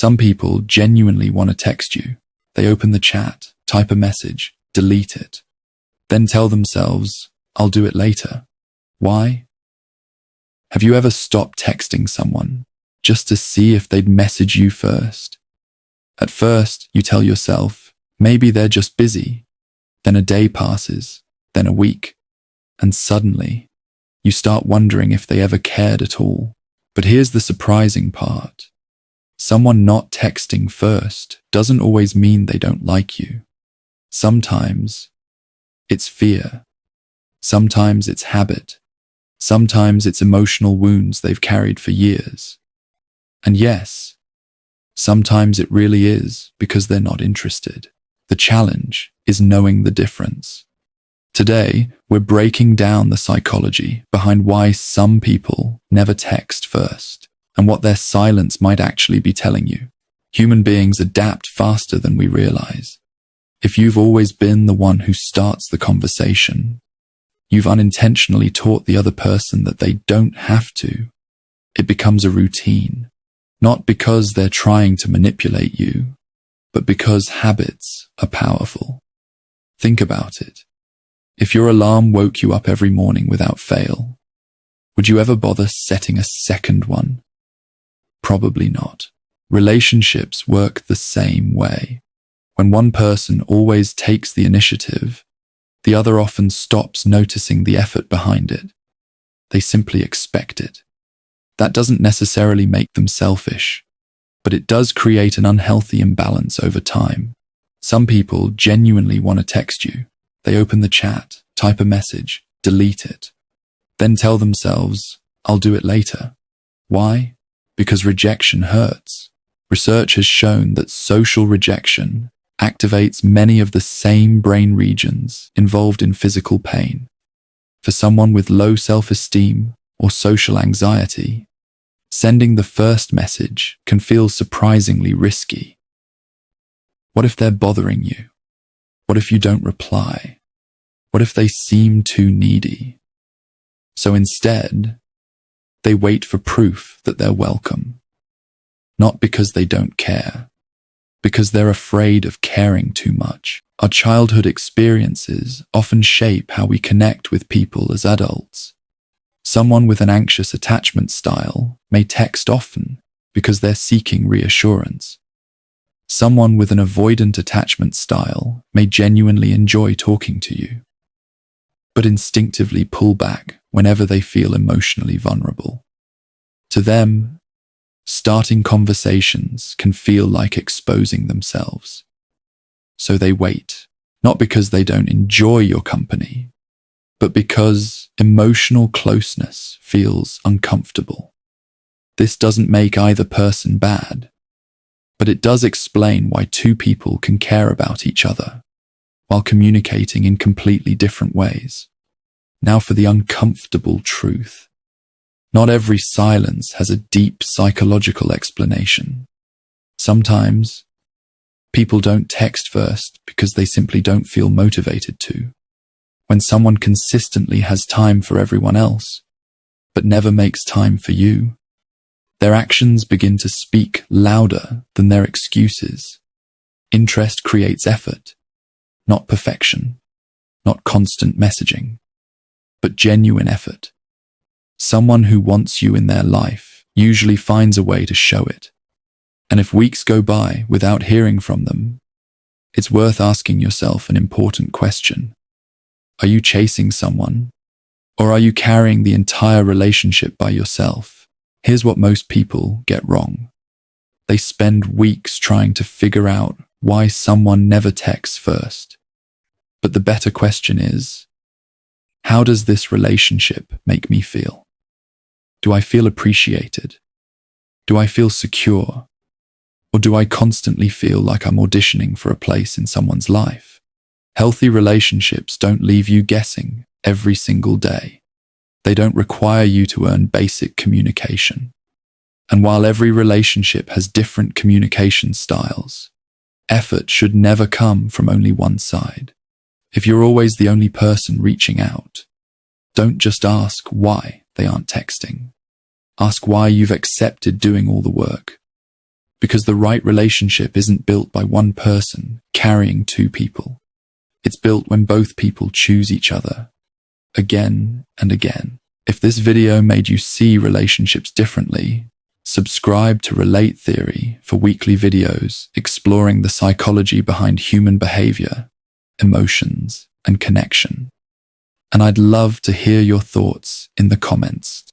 Some people genuinely want to text you. They open the chat, type a message, delete it, then tell themselves, "I'll do it later." Why? Have you ever stopped texting someone just to see if they'd message you first? At first, you tell yourself, maybe they're just busy. Then a day passes, then a week, and suddenly, you start wondering if they ever cared at all. But here's the surprising part. Someone not texting first doesn't always mean they don't like you. Sometimes it's fear. Sometimes it's habit. Sometimes it's emotional wounds they've carried for years. And yes, sometimes it really is because they're not interested. The challenge is knowing the difference. Today, we're breaking down the psychology behind why some people never text first and what their silence might actually be telling you. Human beings adapt faster than we realize. If you've always been the one who starts the conversation, you've unintentionally taught the other person that they don't have to. It becomes a routine, not because they're trying to manipulate you, but because habits are powerful. Think about it. If your alarm woke you up every morning without fail, would you ever bother setting a second one? Probably not. Relationships work the same way. When one person always takes the initiative, the other often stops noticing the effort behind it. They simply expect it. That doesn't necessarily make them selfish, but it does create an unhealthy imbalance over time. Some people genuinely want to text you. They open the chat, type a message, delete it, then tell themselves, "I'll do it later." Why? Because rejection hurts. Research has shown that social rejection activates many of the same brain regions involved in physical pain. For someone with low self-esteem or social anxiety, sending the first message can feel surprisingly risky. What if they're bothering you? What if you don't reply? What if they seem too needy? So instead, they wait for proof that they're welcome. Not because they don't care, because they're afraid of caring too much. Our childhood experiences often shape how we connect with people as adults. Someone with an anxious attachment style may text often because they're seeking reassurance. Someone with an avoidant attachment style may genuinely enjoy talking to you, but instinctively pull back whenever they feel emotionally vulnerable. To them, starting conversations can feel like exposing themselves. So they wait, not because they don't enjoy your company, but because emotional closeness feels uncomfortable. This doesn't make either person bad, but it does explain why two people can care about each other while communicating in completely different ways. Now for the uncomfortable truth. Not every silence has a deep psychological explanation. Sometimes, people don't text first because they simply don't feel motivated to. When someone consistently has time for everyone else, but never makes time for you, their actions begin to speak louder than their excuses. Interest creates effort, not perfection, not constant messaging, but genuine effort. Someone who wants you in their life usually finds a way to show it. And if weeks go by without hearing from them, it's worth asking yourself an important question. Are you chasing someone, or are you carrying the entire relationship by yourself? Here's what most people get wrong. They spend weeks trying to figure out why someone never texts first. But the better question is, how does this relationship make me feel? Do I feel appreciated? Do I feel secure? Or do I constantly feel like I'm auditioning for a place in someone's life? Healthy relationships don't leave you guessing every single day. They don't require you to earn basic communication. And while every relationship has different communication styles, effort should never come from only one side. If you're always the only person reaching out, don't just ask why they aren't texting. Ask why you've accepted doing all the work. Because the right relationship isn't built by one person carrying two people. It's built when both people choose each other, again and again. If this video made you see relationships differently, subscribe to Relate Theory for weekly videos exploring the psychology behind human behavior, emotions, and connection. And I'd love to hear your thoughts in the comments.